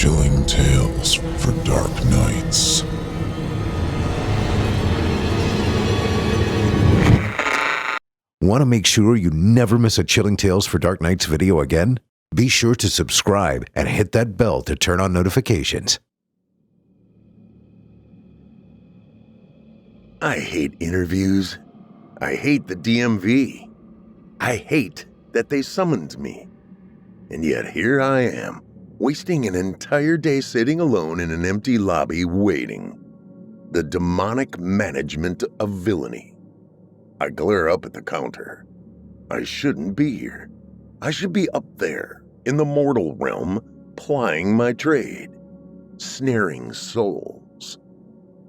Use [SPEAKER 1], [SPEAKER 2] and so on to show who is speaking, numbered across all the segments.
[SPEAKER 1] Chilling tales for dark nights.
[SPEAKER 2] Want to make sure you never miss a Chilling Tales for Dark Nights video again? Be sure to subscribe and hit that bell to turn on notifications.
[SPEAKER 3] I hate interviews. I hate the DMV. I hate that they summoned me. And yet here I am, wasting an entire day sitting alone in an empty lobby waiting. The demonic management of villainy. I glare up at the counter. I shouldn't be here. I should be up there, in the mortal realm, plying my trade, snaring souls.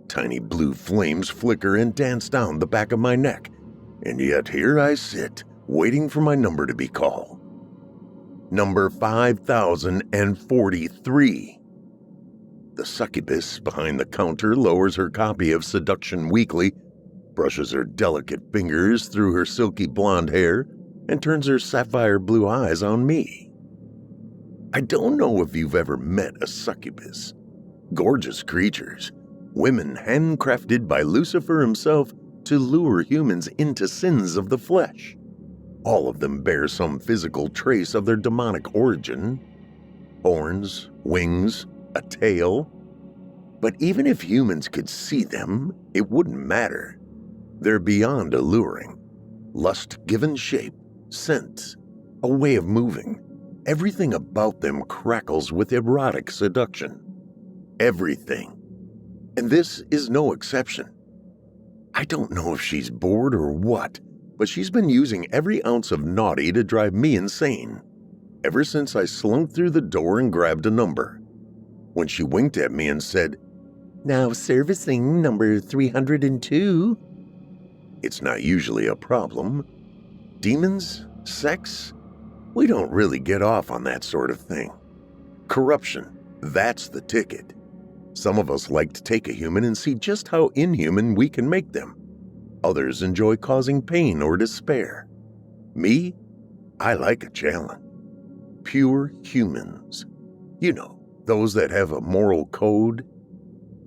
[SPEAKER 3] Tiny blue flames flicker and dance down the back of my neck, and yet here I sit, waiting for my number to be called. Number 5043. The succubus behind the counter lowers her copy of Seduction Weekly, brushes her delicate fingers through her silky blonde hair, and turns her sapphire blue eyes on me. I don't know if you've ever met a succubus. Gorgeous creatures, women handcrafted by Lucifer himself to lure humans into sins of the flesh. All of them bear some physical trace of their demonic origin. Horns, wings, a tail. But even if humans could see them, it wouldn't matter. They're beyond alluring. Lust given shape, scent, a way of moving. Everything about them crackles with erotic seduction. Everything. And this is no exception. I don't know if she's bored or what, but she's been using every ounce of naughty to drive me insane, ever since I slunk through the door and grabbed a number. When she winked at me and said, "Now servicing number 302. It's not usually a problem. Demons? Sex? We don't really get off on that sort of thing. Corruption, that's the ticket. Some of us like to take a human and see just how inhuman we can make them. Others enjoy causing pain or despair. Me? I like a challenge. Pure humans. You know, those that have a moral code.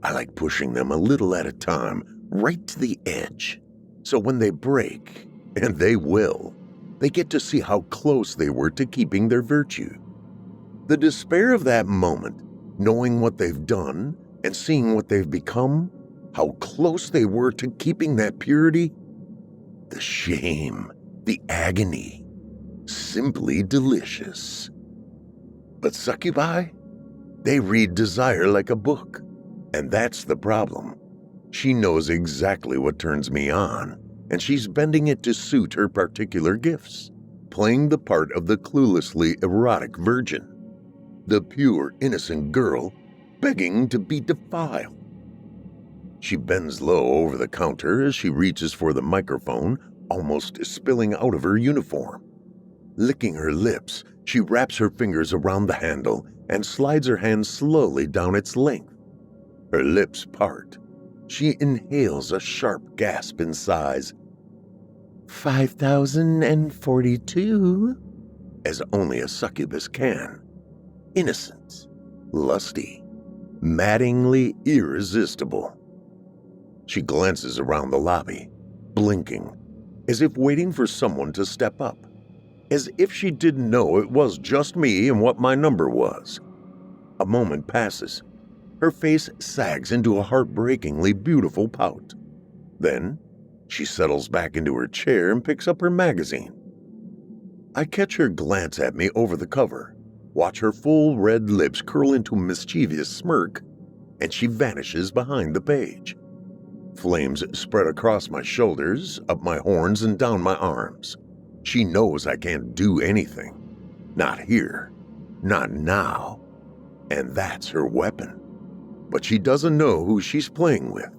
[SPEAKER 3] I like pushing them a little at a time, right to the edge. So when they break, and they will, they get to see how close they were to keeping their virtue. The despair of that moment, knowing what they've done and seeing what they've become, how close they were to keeping that purity, the shame, the agony, simply delicious. But succubi, they read desire like a book, and that's the problem. She knows exactly what turns me on, and she's bending it to suit her particular gifts, playing the part of the cluelessly erotic virgin, the pure, innocent girl begging to be defiled. She bends low over the counter as she reaches for the microphone, almost spilling out of her uniform. Licking her lips, she wraps her fingers around the handle and slides her hand slowly down its length. Her lips part. She inhales a sharp gasp in sighs. 5042, as only a succubus can. Innocent, lusty, maddeningly irresistible. She glances around the lobby, blinking, as if waiting for someone to step up, as if she didn't know it was just me and what my number was. A moment passes. Her face sags into a heartbreakingly beautiful pout. Then, she settles back into her chair and picks up her magazine. I catch her glance at me over the cover, watch her full red lips curl into a mischievous smirk, and she vanishes behind the page. Flames spread across my shoulders, up my horns, and down my arms. She knows I can't do anything. Not here. Not now. And that's her weapon. But she doesn't know who she's playing with.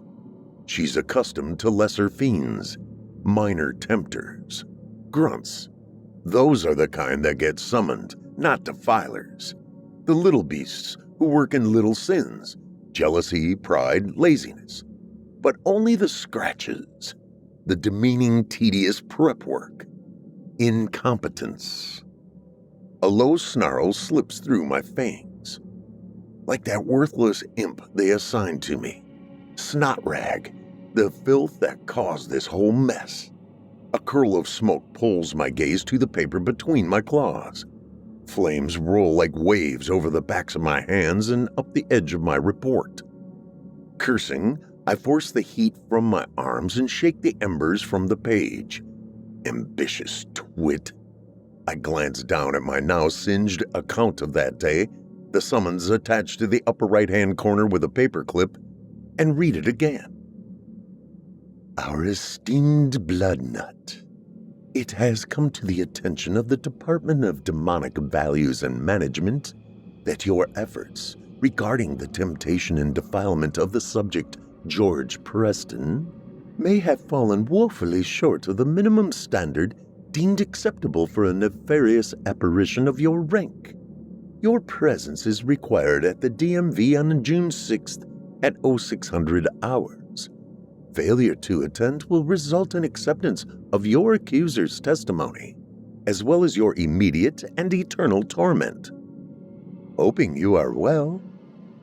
[SPEAKER 3] She's accustomed to lesser fiends, minor tempters, grunts. Those are the kind that get summoned, not defilers. The little beasts who work in little sins, jealousy, pride, laziness. But only the scratches, the demeaning, tedious prep work. Incompetence. A low snarl slips through my fangs. like that worthless imp they assigned to me. Snot rag, the filth that caused this whole mess. A curl of smoke pulls my gaze to the paper between my claws. Flames roll like waves over the backs of my hands and up the edge of my report. Cursing, I force the heat from my arms and shake the embers from the page. Ambitious twit. I glance down at my now singed account of that day, the summons attached to the upper right-hand corner with a paperclip, and read it again. Our esteemed Bloodnut. It has come to the attention of the Department of Demonic Values and Management that your efforts regarding the temptation and defilement of the subject George Preston may have fallen woefully short of the minimum standard deemed acceptable for a nefarious apparition of your rank. Your presence is required at the DMV on June 6th at 0600 hours. Failure to attend will result in acceptance of your accuser's testimony, as well as your immediate and eternal torment. Hoping you are well,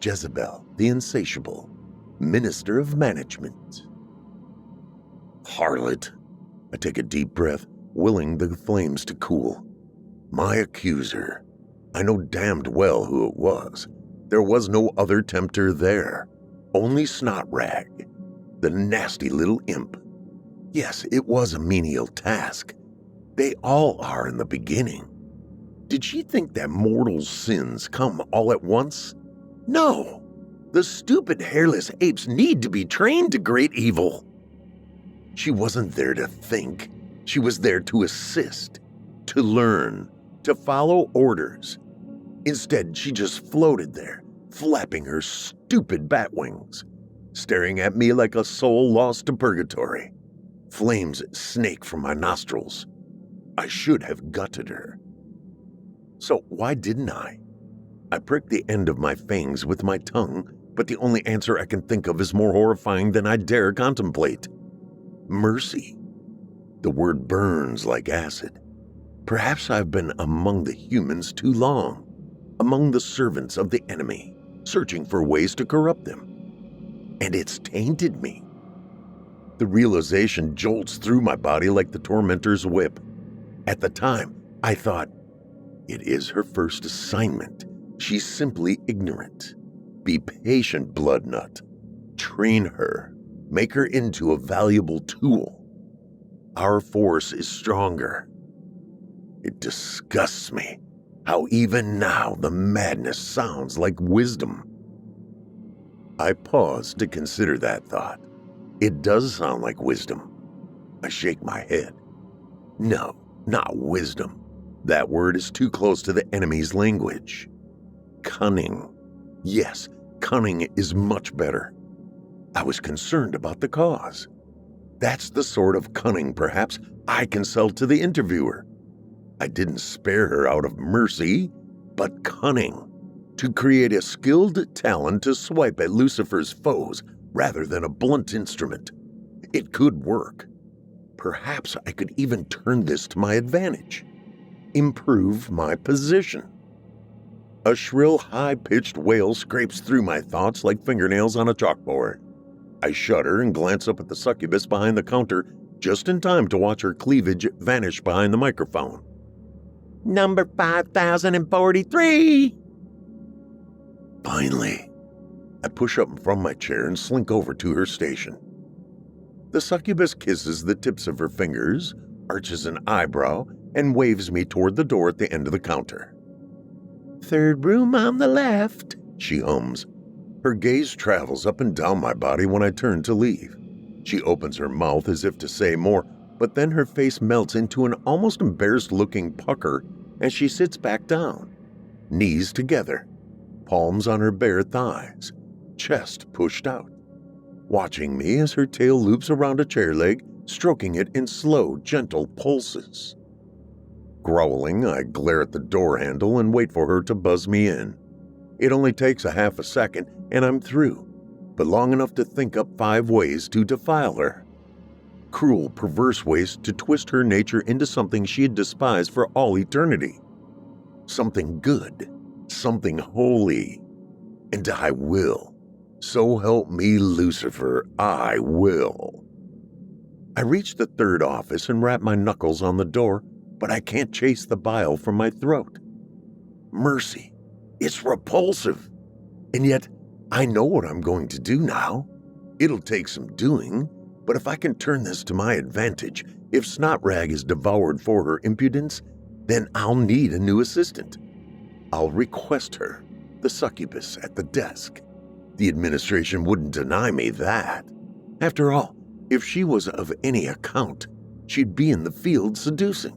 [SPEAKER 3] Jezebel the Insatiable, Minister of Management. Harlot. I take a deep breath, willing the flames to cool. My accuser. I know damned well who it was. There was no other tempter there. Only Snot Rag, the nasty little imp. Yes, it was a menial task. They all are in the beginning. Did she think that mortal sins come all at once? No. The stupid hairless apes need to be trained to great evil. She wasn't there to think. She was there to assist, to learn, to follow orders. Instead, she just floated there, flapping her stupid bat wings, staring at me like a soul lost to purgatory. Flames snake from my nostrils. I should have gutted her. So why didn't I? I prick the end of my fangs with my tongue, but the only answer I can think of is more horrifying than I dare contemplate. Mercy. The word burns like acid. Perhaps I've been among the humans too long, among the servants of the enemy, searching for ways to corrupt them. And it's tainted me. The realization jolts through my body like the tormentor's whip. At the time, I thought, it is her first assignment. She's simply ignorant. Be patient, Bloodnut. Train her. Make her into a valuable tool. Our force is stronger. It disgusts me how even now the madness sounds like wisdom. I pause to consider that thought. It does sound like wisdom. I shake my head. No, not wisdom. That word is too close to the enemy's language. Cunning. Yes, cunning is much better. I was concerned about the cause. That's the sort of cunning, perhaps, I can sell to the interviewer. I didn't spare her out of mercy, but cunning. To create a skilled talent to swipe at Lucifer's foes rather than a blunt instrument. It could work. Perhaps I could even turn this to my advantage. Improve my position. A shrill, high-pitched wail scrapes through my thoughts like fingernails on a chalkboard. I shudder and glance up at the succubus behind the counter just in time to watch her cleavage vanish behind the microphone. Number 5043! Finally, I push up from my chair and slink over to her station. The succubus kisses the tips of her fingers, arches an eyebrow, and waves me toward the door at the end of the counter. Third room on the left, she hums. Her gaze travels up and down my body when I turn to leave. She opens her mouth as if to say more, but then her face melts into an almost embarrassed-looking pucker as she sits back down, knees together, palms on her bare thighs, chest pushed out, watching me as her tail loops around a chair leg, stroking it in slow, gentle pulses. Growling, I glare at the door handle and wait for her to buzz me in. It only takes a half a second, and I'm through, but long enough to think up 5 ways to defile her. Cruel, perverse ways to twist her nature into something she had despised for all eternity. Something good, something holy. And I will. So help me, Lucifer, I will. I reach the third office and rap my knuckles on the door, but I can't chase the bile from my throat. Mercy. It's repulsive. And yet, I know what I'm going to do now. It'll take some doing, but if I can turn this to my advantage, if Snotrag is devoured for her impudence, then I'll need a new assistant. I'll request her, the succubus at the desk. The administration wouldn't deny me that. After all, if she was of any account, she'd be in the field seducing.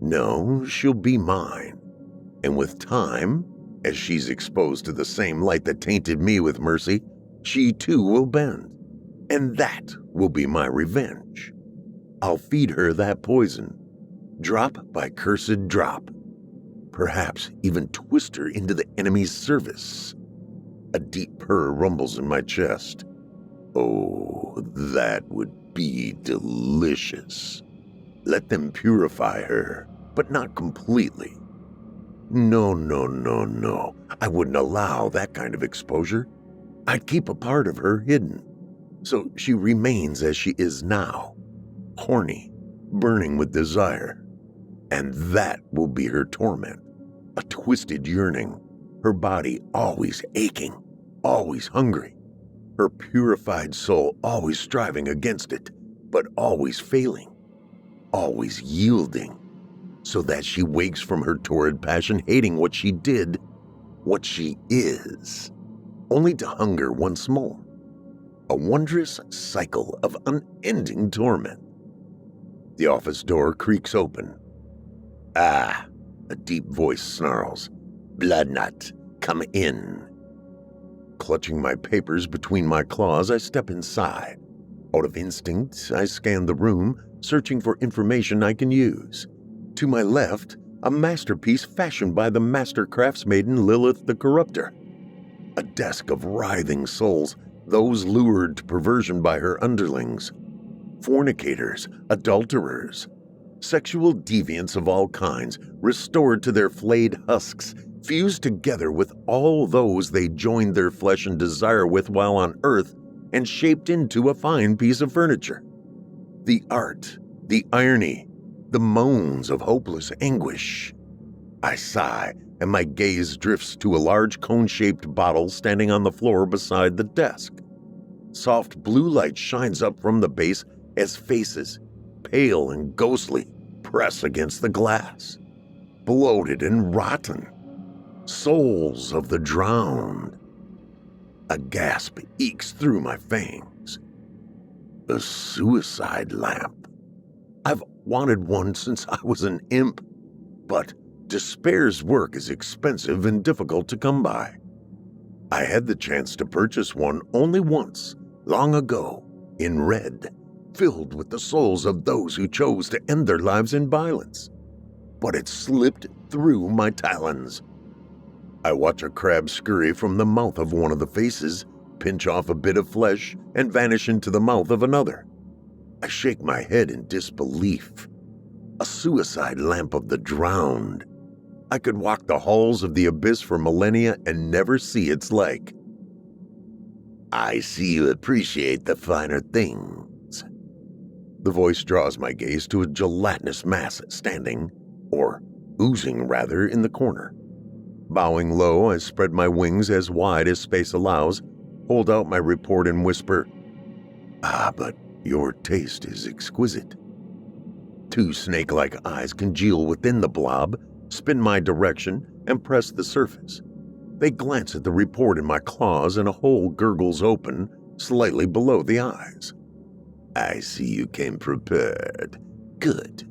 [SPEAKER 3] No, she'll be mine. And with time, as she's exposed to the same light that tainted me with mercy, she too will bend. And that will be my revenge. I'll feed her that poison, drop by cursed drop. Perhaps even twist her into the enemy's service. A deep purr rumbles in my chest. Oh, that would be delicious. Let them purify her, but not completely. No. I wouldn't allow that kind of exposure. I'd keep a part of her hidden, so she remains as she is now, horny, burning with desire. And that will be her torment, a twisted yearning, her body always aching, always hungry, her purified soul always striving against it, but always failing, always yielding, so that she wakes from her torrid passion hating what she did, what she is, only to hunger once more. A wondrous cycle of unending torment. The office door creaks open. Ah, a deep voice snarls. Bloodnut, come in. Clutching my papers between my claws, I step inside. Out of instinct, I scan the room, searching for information I can use. To my left, a masterpiece fashioned by the master craftsmaiden Lilith the Corrupter. A desk of writhing souls, those lured to perversion by her underlings. Fornicators, adulterers, sexual deviants of all kinds, restored to their flayed husks, fused together with all those they joined their flesh and desire with while on earth, and shaped into a fine piece of furniture. The art, the irony, the moans of hopeless anguish. I sigh, and my gaze drifts to a large cone-shaped bottle standing on the floor beside the desk. Soft blue light shines up from the base as faces, pale and ghostly, press against the glass. Bloated and rotten. Souls of the drowned. A gasp ekes through my fangs. A suicide lamp. I've wanted one since I was an imp, but despair's work is expensive and difficult to come by. I had the chance to purchase one only once, long ago, in red, filled with the souls of those who chose to end their lives in violence. But it slipped through my talons. I watch a crab scurry from the mouth of one of the faces, pinch off a bit of flesh, and vanish into the mouth of another. I shake my head in disbelief. A suicide lamp of the drowned. I could walk the halls of the abyss for millennia and never see its like. I see you appreciate the finer things. The voice draws my gaze to a gelatinous mass standing, or oozing rather, in the corner. Bowing low, I spread my wings as wide as space allows, hold out my report and whisper, "Ah, but your taste is exquisite." Two snake-like eyes congeal within the blob, spin my direction, and press the surface. They glance at the report in my claws, and a hole gurgles open, slightly below the eyes. I see you came prepared. Good.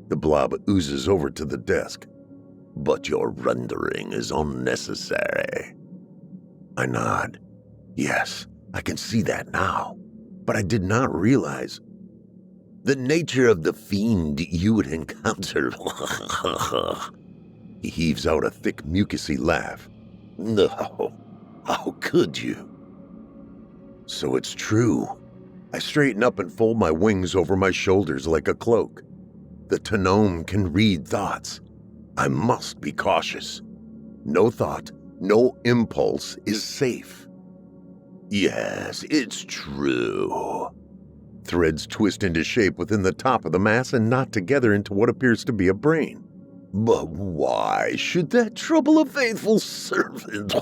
[SPEAKER 3] The blob oozes over to the desk. But your rendering is unnecessary. I nod. Yes, I can see that now, but I did not realize the nature of the fiend you would encounter. He heaves out a thick, mucusy laugh. No, how could you? So it's true. I straighten up and fold my wings over my shoulders like a cloak. The Gnome can read thoughts. I must be cautious. No thought, No impulse is safe. Yes, it's true. Threads twist into shape within the top of the mass and knot together into what appears to be a brain. But why should that trouble a faithful servant?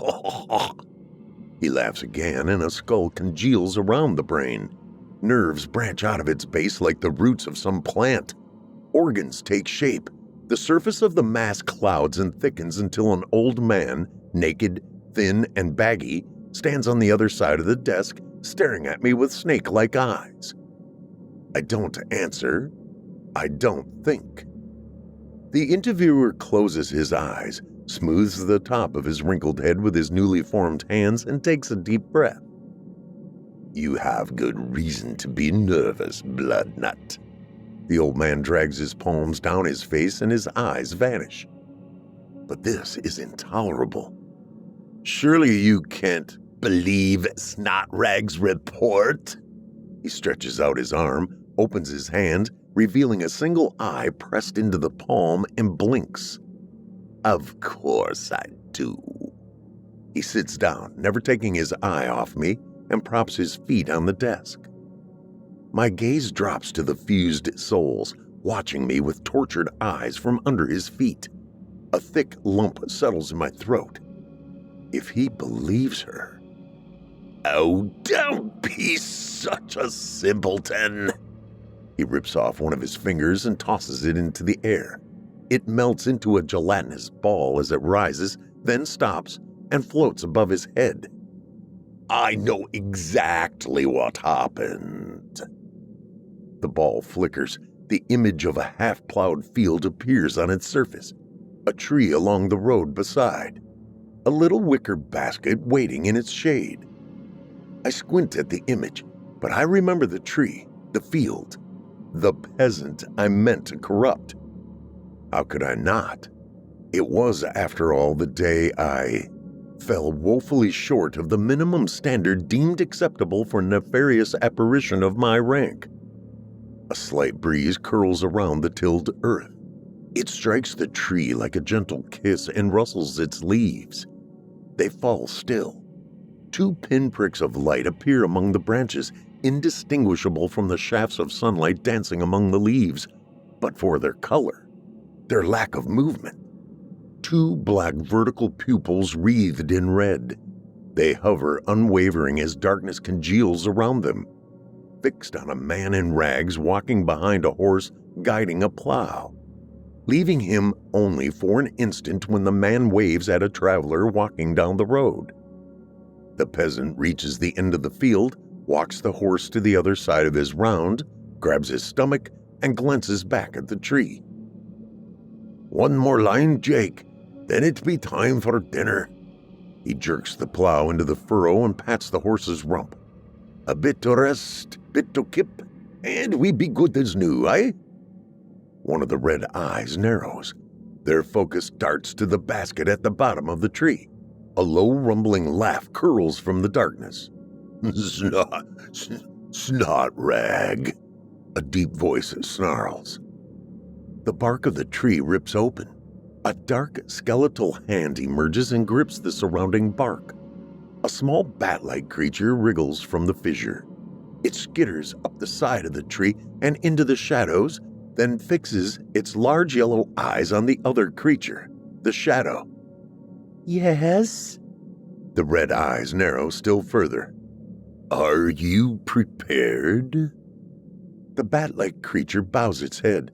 [SPEAKER 3] He laughs again, and a skull congeals around the brain. Nerves branch out of its base like the roots of some plant. Organs take shape. The surface of the mass clouds and thickens until an old man, naked, thin, and baggy, stands on the other side of the desk, staring at me with snake-like eyes. I don't answer. I don't think. The interviewer closes his eyes, smooths the top of his wrinkled head with his newly formed hands, and takes a deep breath. You have good reason to be nervous, Bloodnut. The old man drags his palms down his face and his eyes vanish. But this is intolerable. Surely you can't believe Snotrag's report? He stretches out his arm, opens his hand, revealing a single eye pressed into the palm, and blinks. Of course I do. He sits down, never taking his eye off me, and props his feet on the desk. My gaze drops to the fused souls, watching me with tortured eyes from under his feet. A thick lump settles in my throat. If he believes her... Oh, don't be such a simpleton! He rips off one of his fingers and tosses it into the air. It melts into a gelatinous ball as it rises, then stops and floats above his head. I know exactly what happened. The ball flickers. The image of a half-plowed field appears on its surface. A tree along the road beside. A little wicker basket waiting in its shade. I squint at the image, but I remember the tree, the field, the peasant I meant to corrupt. How could I not? It was, after all, the day I fell woefully short of the minimum standard deemed acceptable for nefarious apparition of my rank. A slight breeze curls around the tilled earth. It strikes the tree like a gentle kiss and rustles its leaves. They fall still. 2 pinpricks of light appear among the branches, indistinguishable from the shafts of sunlight dancing among the leaves, but for their color, their lack of movement. 2 black vertical pupils wreathed in red. They hover unwavering as darkness congeals around them, fixed on a man in rags walking behind a horse guiding a plow, leaving him only for an instant when the man waves at a traveler walking down the road. The peasant reaches the end of the field, walks the horse to the other side of his round, grabs his stomach, and glances back at the tree. One more line, Jake, then it be time for dinner. He jerks the plow into the furrow and pats the horse's rump. A bit to rest, bit to kip, and we be good as new, eh? One of the red eyes narrows. Their focus darts to the basket at the bottom of the tree. A low rumbling laugh curls from the darkness. Snot rag, a deep voice snarls. The bark of the tree rips open. A dark skeletal hand emerges and grips the surrounding bark. A small bat-like creature wriggles from the fissure. It skitters up the side of the tree and into the shadows, then fixes its large yellow eyes on the other creature, the shadow. Yes? The red eyes narrow still further. Are you prepared? The bat-like creature bows its head.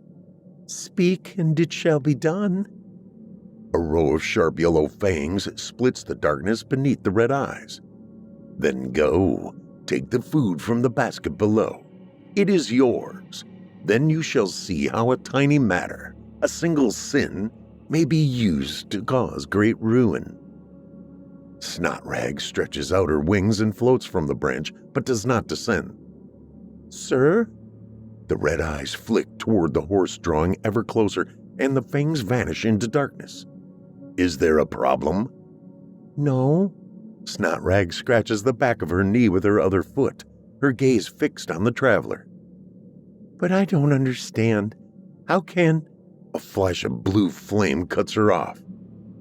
[SPEAKER 3] Speak, and it shall be done. A row of sharp yellow fangs splits the darkness beneath the red eyes. Then go, take the food from the basket below. It is yours. Then you shall see how a tiny matter, a single sin, may be used to cause great ruin. Snotrag stretches out her wings and floats from the branch, but does not descend. Sir? The red eyes flick toward the horse, drawing ever closer, and the fangs vanish into darkness. Is there a problem? No. Snotrag scratches the back of her knee with her other foot, her gaze fixed on the traveler. But I don't understand. How can... A flash of blue flame cuts her off.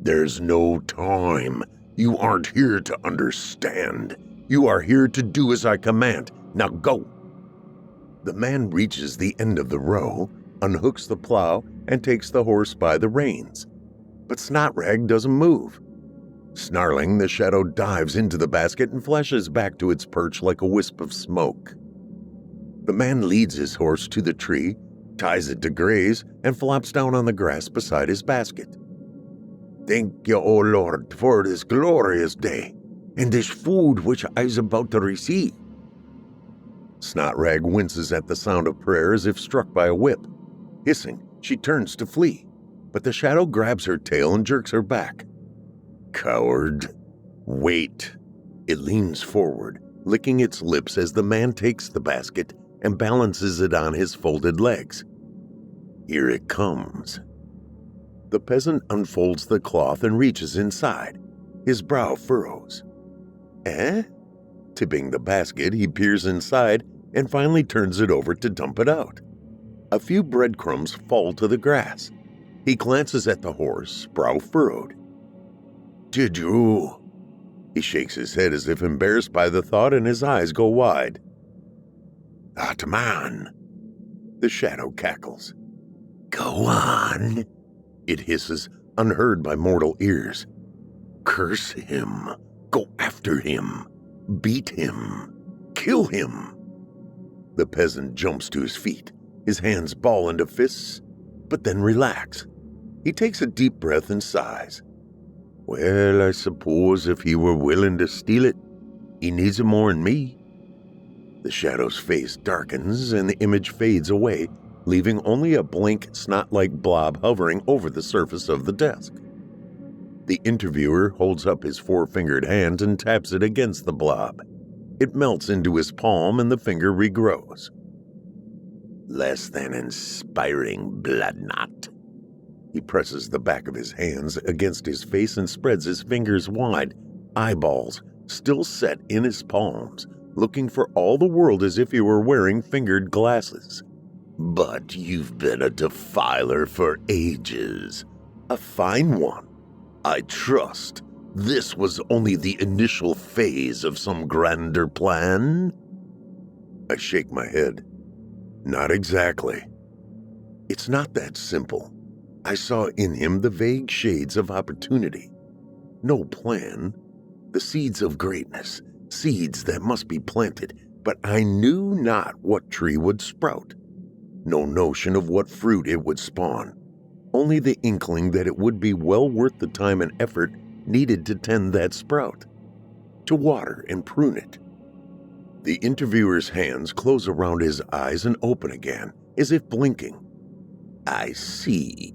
[SPEAKER 3] There's no time. You aren't here to understand. You are here to do as I command. Now go." The man reaches the end of the row, unhooks the plow, and takes the horse by the reins. But Snotrag doesn't move. Snarling, the shadow dives into the basket and flashes back to its perch like a wisp of smoke. The man leads his horse to the tree, ties it to graze, and flops down on the grass beside his basket. "Thank you, O Lord, for this glorious day, and this food which I is about to receive." Snotrag winces at the sound of prayer as if struck by a whip. Hissing, she turns to flee, but the shadow grabs her tail and jerks her back. "Coward, wait." It leans forward, licking its lips as the man takes the basket and balances it on his folded legs. Here it comes. The peasant unfolds the cloth and reaches inside. His brow furrows. "Eh?" Tipping the basket, he peers inside and finally turns it over to dump it out. A few breadcrumbs fall to the grass. He glances at the horse, brow furrowed. "Did you?" He shakes his head as if embarrassed by the thought, and his eyes go wide. "That man!" The shadow cackles. "Go on," it hisses, unheard by mortal ears. "Curse him. Go after him. Beat him. Kill him." The peasant jumps to his feet. His hands ball into fists, but then relax. He takes a deep breath and sighs. "Well, I suppose if he were willing to steal it, he needs it more than me." The shadow's face darkens and the image fades away, leaving only a blank, snot-like blob hovering over the surface of the desk. The interviewer holds up his four-fingered hand and taps it against the blob. It melts into his palm and the finger regrows. "Less than inspiring, Bloodnut." He presses the back of his hands against his face and spreads his fingers wide, eyeballs still set in his palms, looking for all the world as if he were wearing fingered glasses. "But you've been a defiler for ages. A fine one. I trust this was only the initial phase of some grander plan?" I shake my head. "Not exactly. It's not that simple. I saw in him the vague shades of opportunity. No plan. The seeds of greatness, seeds that must be planted, but I knew not what tree would sprout. No notion of what fruit it would spawn. Only the inkling that it would be well worth the time and effort needed to tend that sprout, to water and prune it." The interviewer's hands close around his eyes and open again, as if blinking. "I see.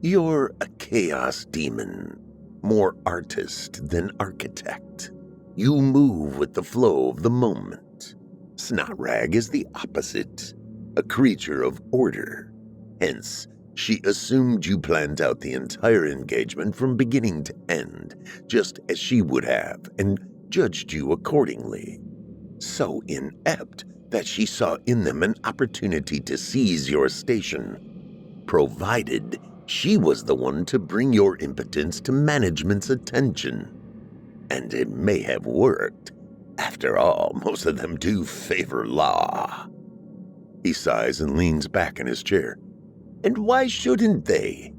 [SPEAKER 3] You're a chaos demon, more artist than architect. You move with the flow of the moment. Snotrag is the opposite, a creature of order. Hence, she assumed you planned out the entire engagement from beginning to end, just as she would have, and judged you accordingly. So inept that she saw in them an opportunity to seize your station, provided she was the one to bring your impotence to management's attention. And it may have worked. After all, most of them do favor law." He sighs and leans back in his chair. "And why shouldn't they?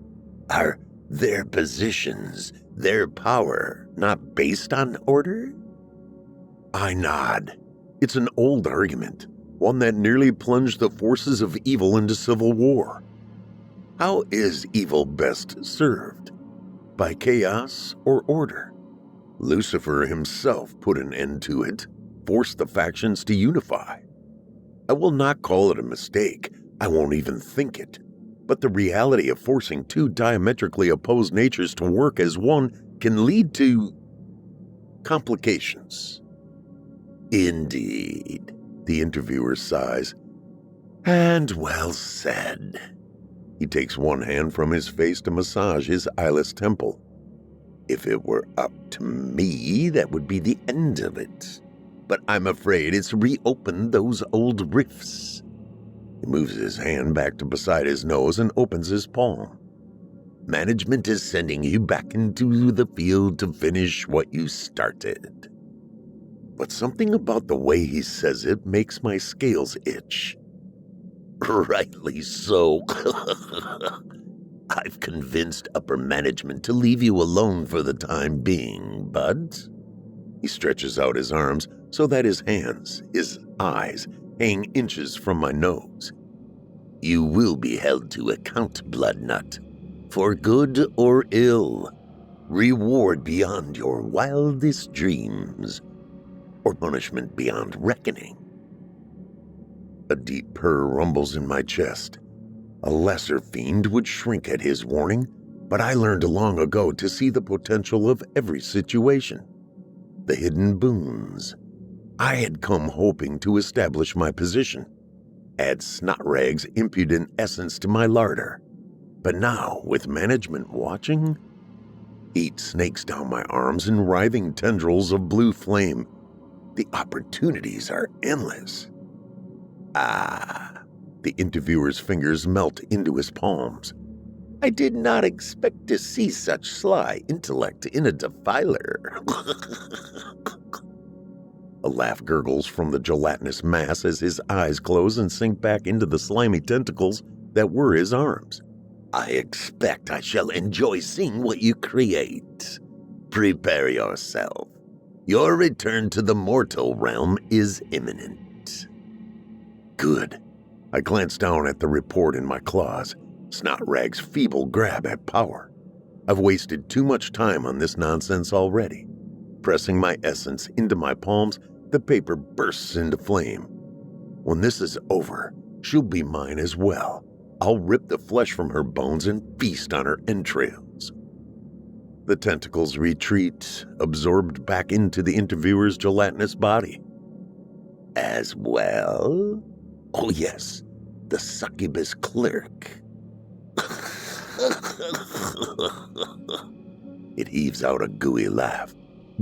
[SPEAKER 3] Are their positions, their power, not based on order?" I nod. It's an old argument, one that nearly plunged the forces of evil into civil war. How is evil best served? By chaos or order? Lucifer himself put an end to it, forced the factions to unify. I will not call it a mistake, I won't even think it, but the reality of forcing two diametrically opposed natures to work as one can lead to complications. "Indeed," the interviewer sighs. "And well said." He takes one hand from his face to massage his eyeless temple. "If it were up to me, that would be the end of it. But I'm afraid it's reopened those old rifts." He moves his hand back to beside his nose and opens his palm. Management is sending you back into the field to finish what you started. But something about the way he says it makes my scales itch. Rightly so. I've convinced upper management to leave you alone for the time being, but... He stretches out his arms so that his hands, his eyes, hang inches from my nose. You will be held to account, Bloodnut, for good or ill, reward beyond your wildest dreams, or punishment beyond reckoning. A deep purr rumbles in my chest. A lesser fiend would shrink at his warning, but I learned long ago to see the potential of every situation. The hidden boons. I had come hoping to establish my position, add Snotrag's impudent essence to my larder. But now, with management watching, heat snakes down my arms in writhing tendrils of blue flame. The opportunities are endless. The interviewer's fingers melt into his palms. I did not expect to see such sly intellect in a defiler. A laugh gurgles from the gelatinous mass as his eyes close and sink back into the slimy tentacles that were his arms. I expect I shall enjoy seeing what you create. Prepare yourself. Your return to the mortal realm is imminent. Good. I glance down at the report in my claws. Snotrag's feeble grab at power. I've wasted too much time on this nonsense already. Pressing my essence into my palms, the paper bursts into flame. When this is over, she'll be mine as well. I'll rip the flesh from her bones and feast on her entrails. The tentacles retreat, absorbed back into the interviewer's gelatinous body. As well? Oh yes, the succubus clerk. It heaves out a gooey laugh.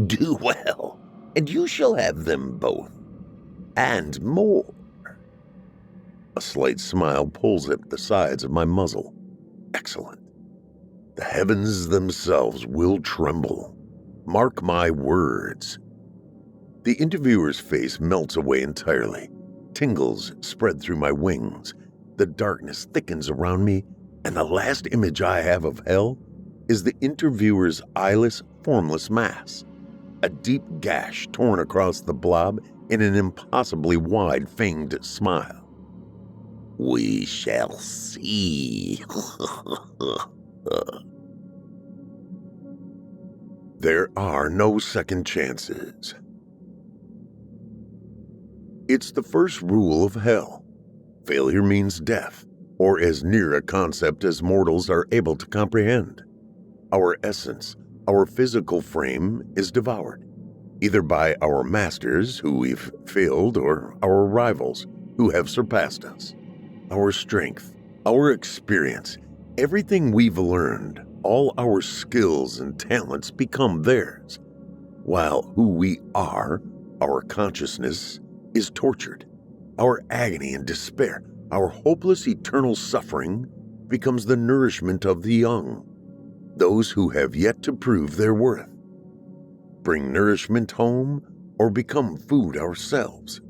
[SPEAKER 3] Do well, and you shall have them both. And more. A slight smile pulls at the sides of my muzzle. Excellent. The heavens themselves will tremble. Mark my words. The interviewer's face melts away entirely. Tingles spread through my wings. The darkness thickens around me, and the last image I have of hell is the interviewer's eyeless, formless mass. A deep gash torn across the blob in an impossibly wide, fanged smile. We shall see. There are no second chances. It's the first rule of hell. Failure means death, or as near a concept as mortals are able to comprehend. Our essence, our physical frame, is devoured, either by our masters, who we've failed, or our rivals, who have surpassed us. Our strength, our experience, everything we've learned, all our skills and talents become theirs, while who we are, our consciousness, is tortured. Our agony and despair, our hopeless eternal suffering, becomes the nourishment of the young, those who have yet to prove their worth. Bring nourishment home or become food ourselves.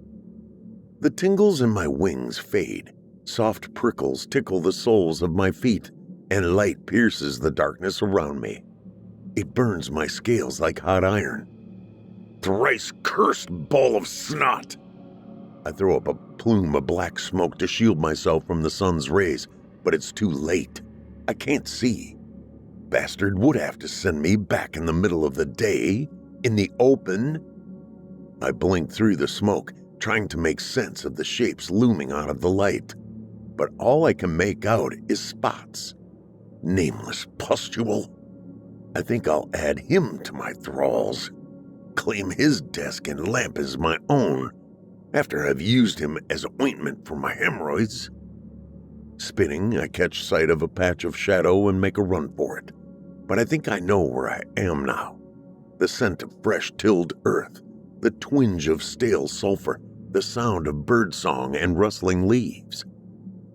[SPEAKER 3] The tingles in my wings fade. Soft prickles tickle the soles of my feet, and light pierces the darkness around me. It burns my scales like hot iron. Thrice cursed ball of snot! I throw up a plume of black smoke to shield myself from the sun's rays, but it's too late. I can't see. Bastard would have to send me back in the middle of the day, in the open. I blink through the smoke, trying to make sense of the shapes looming out of the light. But all I can make out is spots. Nameless pustule. I think I'll add him to my thralls. Claim his desk and lamp as my own, after I've used him as ointment for my hemorrhoids. Spinning, I catch sight of a patch of shadow and make a run for it. But I think I know where I am now. The scent of fresh tilled earth, the twinge of stale sulfur, the sound of birdsong and rustling leaves.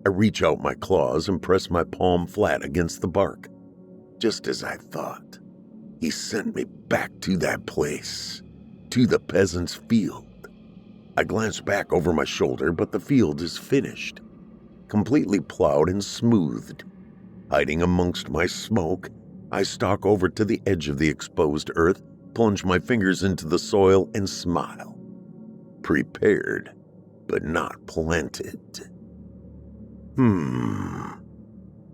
[SPEAKER 3] I reach out my claws and press my palm flat against the bark. Just as I thought, he sent me back to that place, to the peasant's field. I glance back over my shoulder, but the field is finished, completely plowed and smoothed. Hiding amongst my smoke, I stalk over to the edge of the exposed earth, plunge my fingers into the soil, and smile. Prepared, but not planted.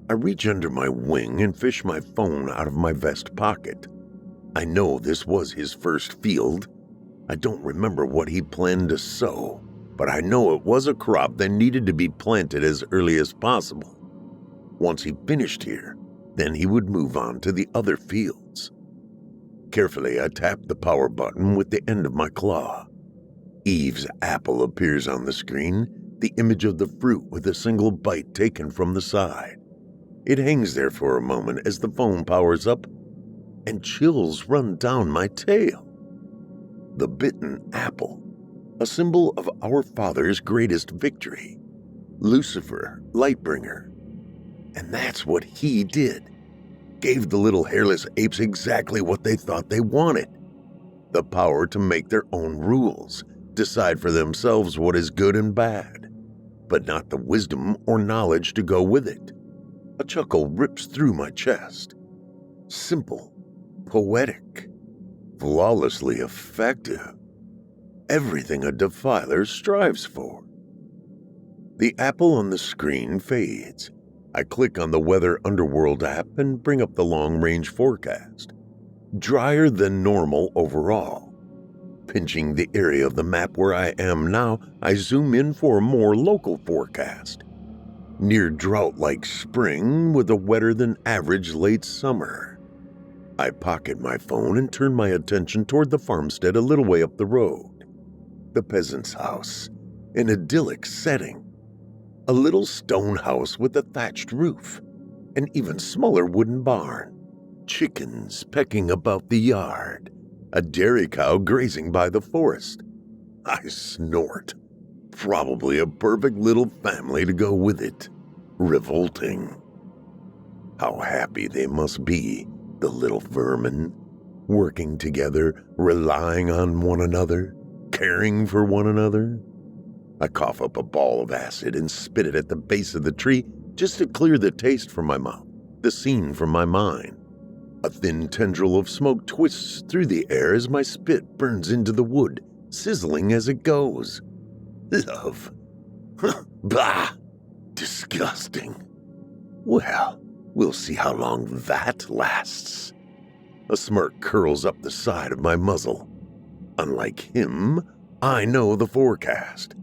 [SPEAKER 3] I reach under my wing and fish my phone out of my vest pocket. I know this was his first field. I don't remember what he planned to sow, but I know it was a crop that needed to be planted as early as possible. Once he finished here, then he would move on to the other fields. Carefully, I tap the power button with the end of my claw. Eve's apple appears on the screen, the image of the fruit with a single bite taken from the side. It hangs there for a moment as the phone powers up, and chills run down my tail. The bitten apple, a symbol of our Father's greatest victory, Lucifer, Lightbringer. And that's what he did. Gave the little hairless apes exactly what they thought they wanted. The power to make their own rules, decide for themselves what is good and bad, but not the wisdom or knowledge to go with it. A chuckle rips through my chest. Simple, poetic, flawlessly effective. Everything a defiler strives for. The apple on the screen fades. I click on the Weather Underworld app and bring up the long-range forecast. Drier than normal overall. Pinching the area of the map where I am now, I zoom in for a more local forecast. Near drought-like spring with a wetter-than-average late summer. I pocket my phone and turn my attention toward the farmstead a little way up the road. The peasant's house, an idyllic setting. A little stone house with a thatched roof, an even smaller wooden barn, chickens pecking about the yard, a dairy cow grazing by the forest. I snort. Probably a perfect little family to go with it. Revolting. How happy they must be, the little vermin, working together, relying on one another, caring for one another. I cough up a ball of acid and spit it at the base of the tree just to clear the taste from my mouth, the scene from my mind. A thin tendril of smoke twists through the air as my spit burns into the wood, sizzling as it goes. Love. Bah! Disgusting. Well, we'll see how long that lasts. A smirk curls up the side of my muzzle. Unlike him, I know the forecast.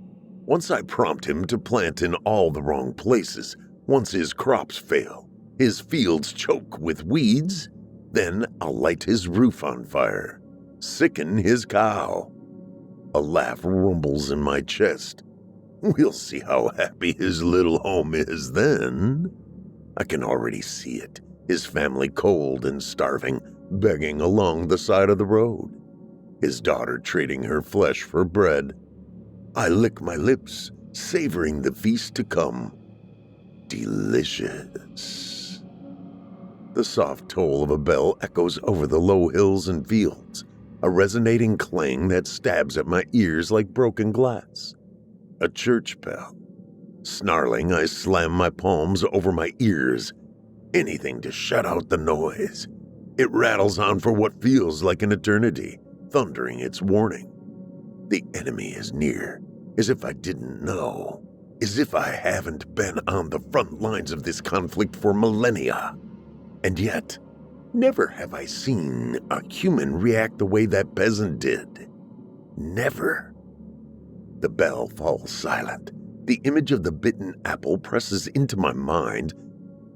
[SPEAKER 3] Once I prompt him to plant in all the wrong places, once his crops fail, his fields choke with weeds, then I'll light his roof on fire, sicken his cow. A laugh rumbles in my chest. We'll see how happy his little home is then. I can already see it, his family cold and starving, begging along the side of the road, his daughter trading her flesh for bread. I lick my lips, savoring the feast to come. Delicious. The soft toll of a bell echoes over the low hills and fields, a resonating clang that stabs at my ears like broken glass. A church bell. Snarling, I slam my palms over my ears. Anything to shut out the noise. It rattles on for what feels like an eternity, thundering its warning. The enemy is near, as if I didn't know, as if I haven't been on the front lines of this conflict for millennia. And yet, never have I seen a human react the way that peasant did. Never. The bell falls silent. The image of the bitten apple presses into my mind,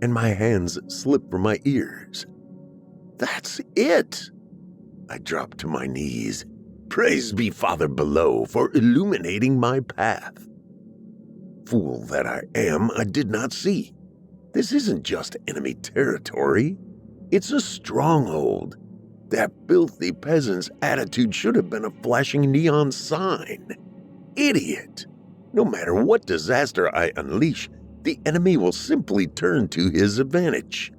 [SPEAKER 3] and my hands slip from my ears. That's it! I drop to my knees. Praise be Father below for illuminating my path. Fool that I am, I did not see. This isn't just enemy territory. It's a stronghold. That filthy peasant's attitude should have been a flashing neon sign. Idiot! No matter what disaster I unleash, the enemy will simply turn to his advantage.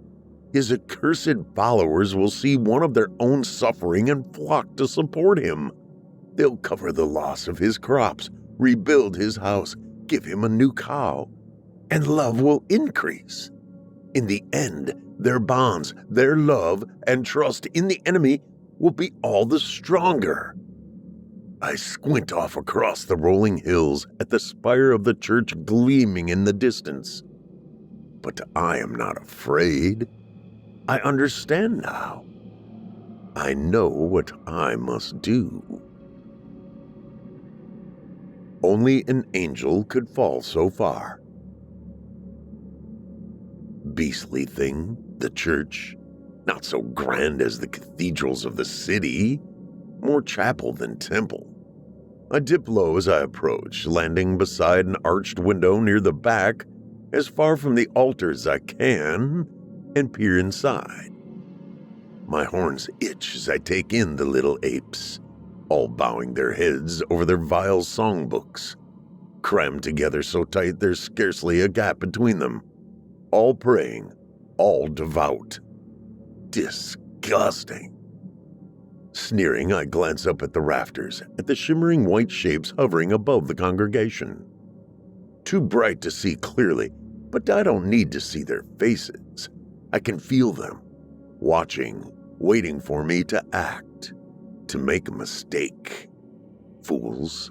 [SPEAKER 3] his accursed followers will see one of their own suffering and flock to support him. They'll cover the loss of his crops, rebuild his house, give him a new cow, and love will increase. In the end, their bonds, their love, and trust in the enemy will be all the stronger. I squint off across the rolling hills at the spire of the church gleaming in the distance. But I am not afraid. I understand now. I know what I must do. Only an angel could fall so far. Beastly thing, the church. Not so grand as the cathedrals of the city. More chapel than temple. I dip low as I approach, landing beside an arched window near the back, as far from the altar as I can, and peer inside. My horns itch as I take in the little apes, all bowing their heads over their vile songbooks, crammed together so tight there's scarcely a gap between them, all praying, all devout. Disgusting. Sneering, I glance up at the rafters, at the shimmering white shapes hovering above the congregation. Too bright to see clearly, but I don't need to see their faces. I can feel them, watching, waiting for me to act, to make a mistake. Fools.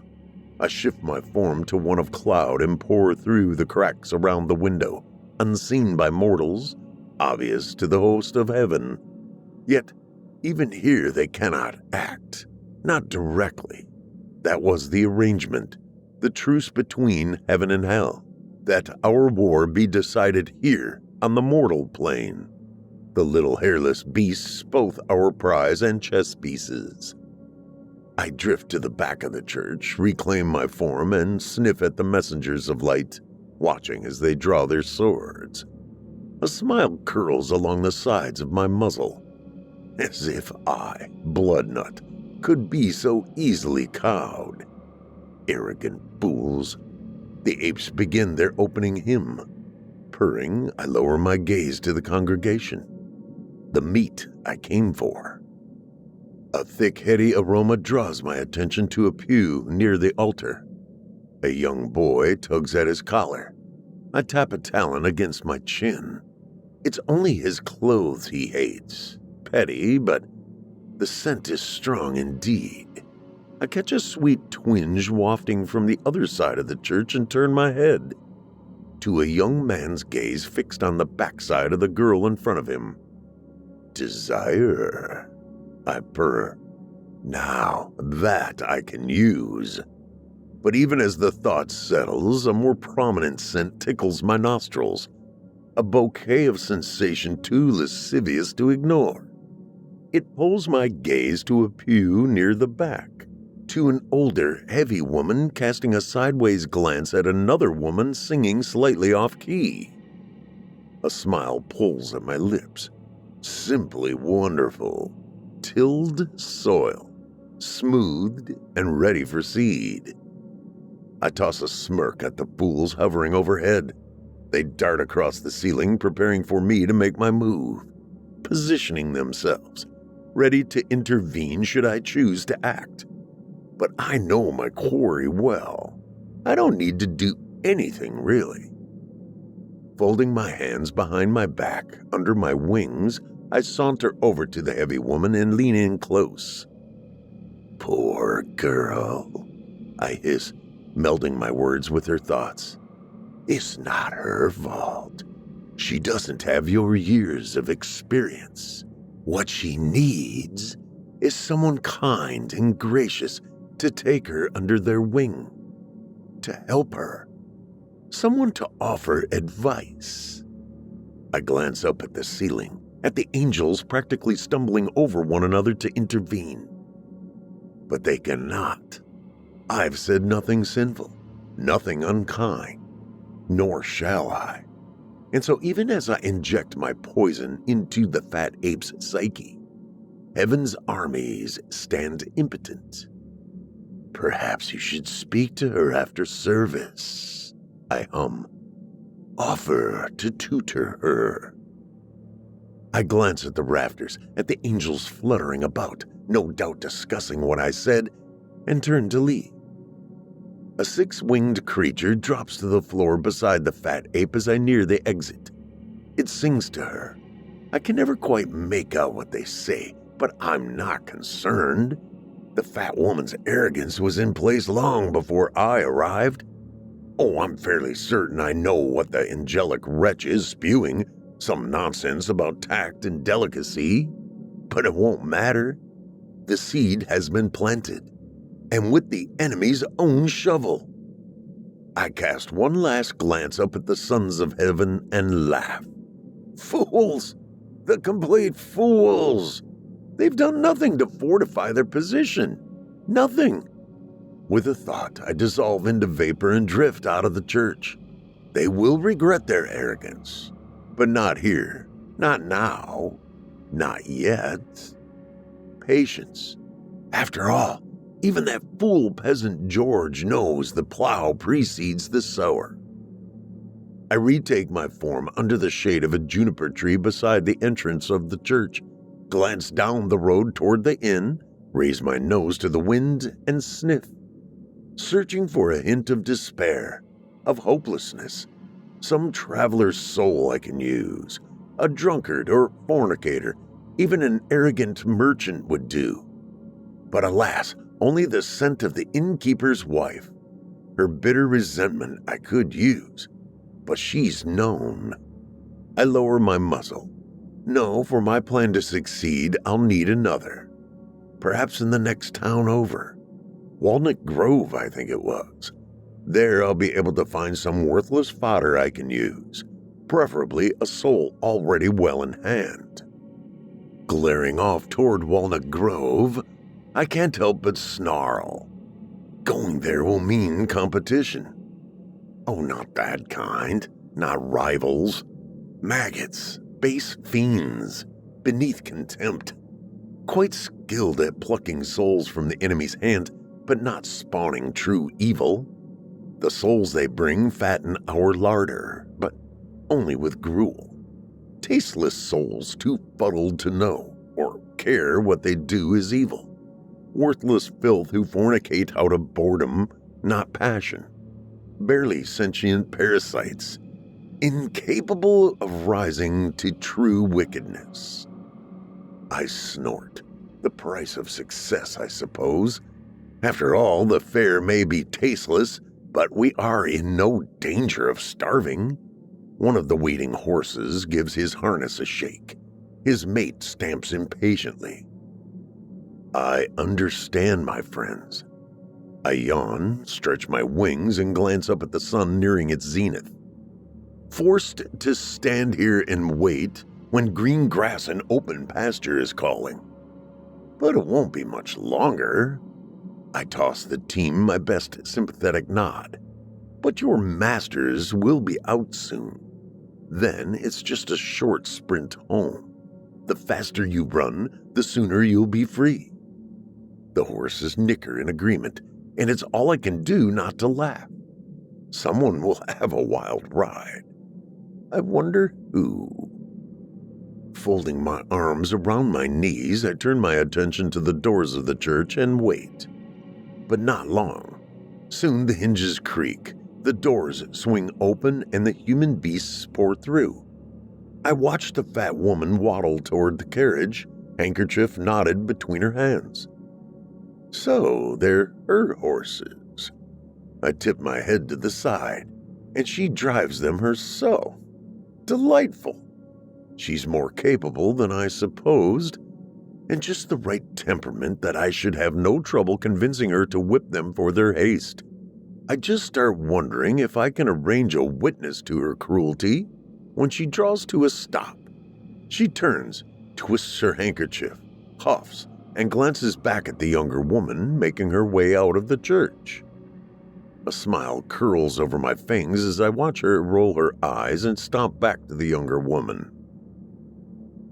[SPEAKER 3] I shift my form to one of cloud and pour through the cracks around the window, unseen by mortals, obvious to the host of heaven. Yet, even here they cannot act, not directly. That was the arrangement, the truce between heaven and hell, that our war be decided here on the mortal plane. The little hairless beasts both our prize and chess pieces. I drift to the back of the church, reclaim my form, and sniff at the messengers of light, watching as they draw their swords. A smile curls along the sides of my muzzle, as if I, Bloodnut, could be so easily cowed. Arrogant fools. The apes begin their opening hymn. Purring, I lower my gaze to the congregation. The meat I came for. A thick, heady aroma draws my attention to a pew near the altar. A young boy tugs at his collar. I tap a talon against my chin. It's only his clothes he hates. Petty, but the scent is strong indeed. I catch a sweet twinge wafting from the other side of the church and turn my head to a young man's gaze fixed on the backside of the girl in front of him. Desire, I purr. Now that I can use. But even as the thought settles, a more prominent scent tickles my nostrils. A bouquet of sensation too lascivious to ignore. It pulls my gaze to a pew near the back, to an older, heavy woman casting a sideways glance at another woman singing slightly off-key. A smile pulls at my lips. Simply wonderful. Tilled soil, smoothed and ready for seed. I toss a smirk at the fools hovering overhead. They dart across the ceiling, preparing for me to make my move, positioning themselves, ready to intervene should I choose to act. But I know my quarry well. I don't need to do anything, really. Folding my hands behind my back, under my wings, I saunter over to the heavy woman and lean in close. Poor girl, I hiss, melding my words with her thoughts. It's not her fault. She doesn't have your years of experience. What she needs is someone kind and gracious to take her under their wing, to help her, someone to offer advice. I glance up at the ceiling, at the angels practically stumbling over one another to intervene. But they cannot. I've said nothing sinful, nothing unkind, nor shall I. And so even as I inject my poison into the fat ape's psyche, heaven's armies stand impotent. Perhaps you should speak to her after service, I hum. Offer to tutor her. I glance at the rafters, at the angels fluttering about, no doubt discussing what I said, and turn to leave. A six-winged creature drops to the floor beside the fat ape as I near the exit. It sings to her. I can never quite make out what they say, but I'm not concerned. The fat woman's arrogance was in place long before I arrived. Oh, I'm fairly certain I know what the angelic wretch is spewing, some nonsense about tact and delicacy, but it won't matter. The seed has been planted, and with the enemy's own shovel. I cast one last glance up at the sons of heaven and laugh. Fools! The complete fools! They've done nothing to fortify their position. Nothing. With a thought, I dissolve into vapor and drift out of the church. They will regret their arrogance. But not here. Not now. Not yet. Patience. After all, even that fool peasant George knows the plow precedes the sower. I retake my form under the shade of a juniper tree beside the entrance of the church, glance down the road toward the inn, raise my nose to the wind, and sniff, searching for a hint of despair, of hopelessness, some traveler's soul I can use, a drunkard or fornicator, even an arrogant merchant would do. But alas, only the scent of the innkeeper's wife. Her bitter resentment I could use, but she's known. I lower my muzzle. No, for my plan to succeed, I'll need another. Perhaps in the next town over. Walnut Grove, I think it was. There I'll be able to find some worthless fodder I can use, preferably a soul already well in hand. Glaring off toward Walnut Grove, I can't help but snarl. Going there will mean competition. Oh, not that kind. Not rivals. Maggots, base fiends, beneath contempt. Quite skilled at plucking souls from the enemy's hand, but not spawning true evil. The souls they bring fatten our larder, but only with gruel. Tasteless souls too fuddled to know or care what they do is evil. Worthless filth who fornicate out of boredom, not passion. Barely sentient parasites, incapable of rising to true wickedness. I snort. The price of success, I suppose. After all, the fare may be tasteless, but we are in no danger of starving. One of the waiting horses gives his harness a shake. His mate stamps impatiently. I understand, my friends. I yawn, stretch my wings, and glance up at the sun nearing its zenith. Forced to stand here and wait when green grass and open pasture is calling. But it won't be much longer. I toss the team my best sympathetic nod. But your masters will be out soon. Then it's just a short sprint home. The faster you run, the sooner you'll be free. The horses nicker in agreement, and it's all I can do not to laugh. Someone will have a wild ride. I wonder who. Folding my arms around my knees, I turn my attention to the doors of the church and wait. But not long. Soon the hinges creak, the doors swing open, and the human beasts pour through. I watch the fat woman waddle toward the carriage, handkerchief knotted between her hands. So they're her horses. I tip my head to the side, and she drives them herself. Delightful. She's more capable than I supposed, and just the right temperament that I should have no trouble convincing her to whip them for their haste. I just start wondering if I can arrange a witness to her cruelty when she draws to a stop. She turns, twists her handkerchief, huffs, and glances back at the younger woman making her way out of the church. A smile curls over my fangs as I watch her roll her eyes and stomp back to the younger woman.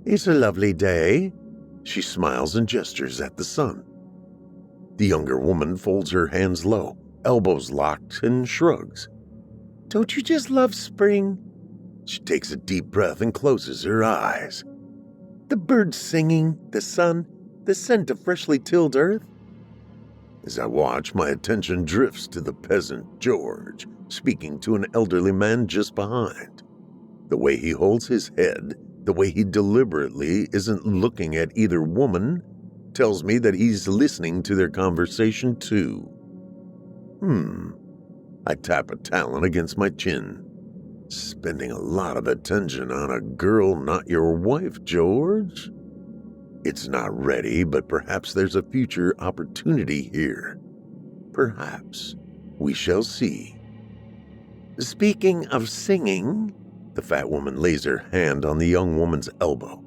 [SPEAKER 3] It's a lovely day. She smiles and gestures at the sun. The younger woman folds her hands low, elbows locked, and shrugs. Don't you just love spring? She takes a deep breath and closes her eyes. The birds singing, the sun, the scent of freshly tilled earth. As I watch, my attention drifts to the peasant George, speaking to an elderly man just behind. The way he holds his head, the way he deliberately isn't looking at either woman, tells me that he's listening to their conversation too. I tap a talon against my chin. Spending a lot of attention on a girl not your wife, George? It's not ready, but perhaps there's a future opportunity here. Perhaps. We shall see. Speaking of singing, the fat woman lays her hand on the young woman's elbow.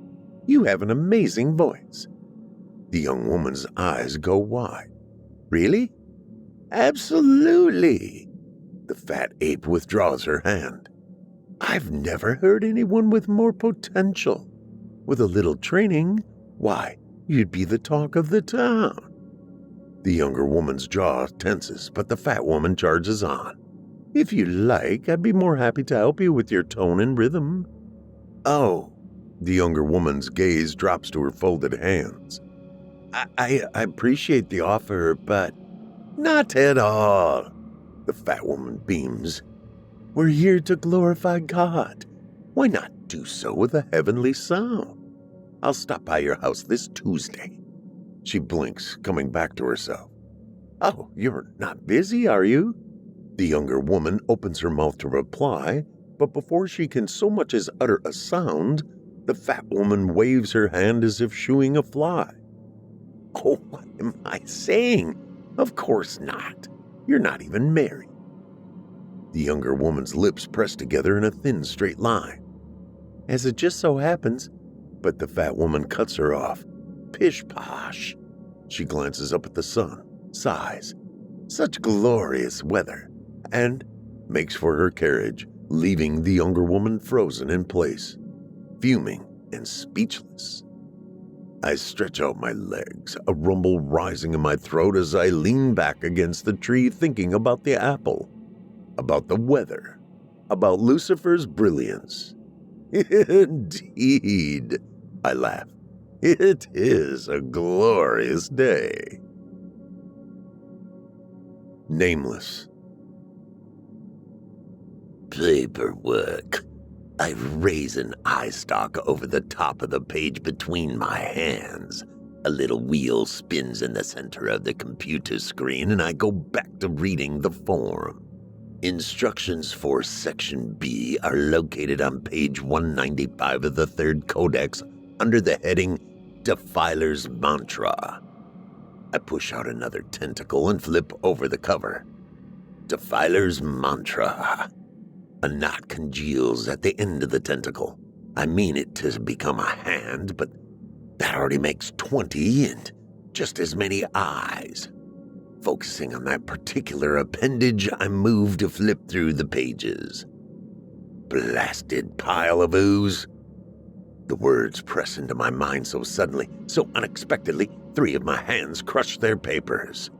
[SPEAKER 3] You have an amazing voice. The young woman's eyes go wide. Really? Absolutely. The fat ape withdraws her hand. I've never heard anyone with more potential. With a little training, why, you'd be the talk of the town. The younger woman's jaw tenses, but the fat woman charges on. If you like, I'd be more happy to help you with your tone and rhythm. Oh, the younger woman's gaze drops to her folded hands. I appreciate the offer, but not at all. The fat woman beams. We're here to glorify God. Why not do so with a heavenly sound? I'll stop by your house this Tuesday. She blinks, coming back to herself. Oh, you're not busy, are you? The younger woman opens her mouth to reply, but before she can so much as utter a sound, the fat woman waves her hand as if shooing a fly. Oh, what am I saying? Of course not. You're not even married. The younger woman's lips press together in a thin, straight line. As it just so happens, but the fat woman cuts her off. Pish-posh. She glances up at the sun, sighs. Such glorious weather. And makes for her carriage, leaving the younger woman frozen in place, fuming and speechless. I stretch out my legs, a rumble rising in my throat as I lean back against the tree thinking about the apple, about the weather, about Lucifer's brilliance. Indeed, I laugh. It is a glorious day. Nameless. Paperwork. I raise an eye stalk over the top of the page between my hands. A little wheel spins in the center of the computer screen, and I go back to reading the form. Instructions for Section B are located on page 195 of the Third Codex under the heading Defiler's Mantra. I push out another tentacle and flip over the cover. Defiler's Mantra. A knot congeals at the end of the tentacle. I mean it to become a hand, but that already makes 20 and just as many eyes. Focusing on that particular appendage, I move to flip through the pages. Blasted pile of ooze. The words press into my mind so suddenly, so unexpectedly, 3 of my hands crush their papers.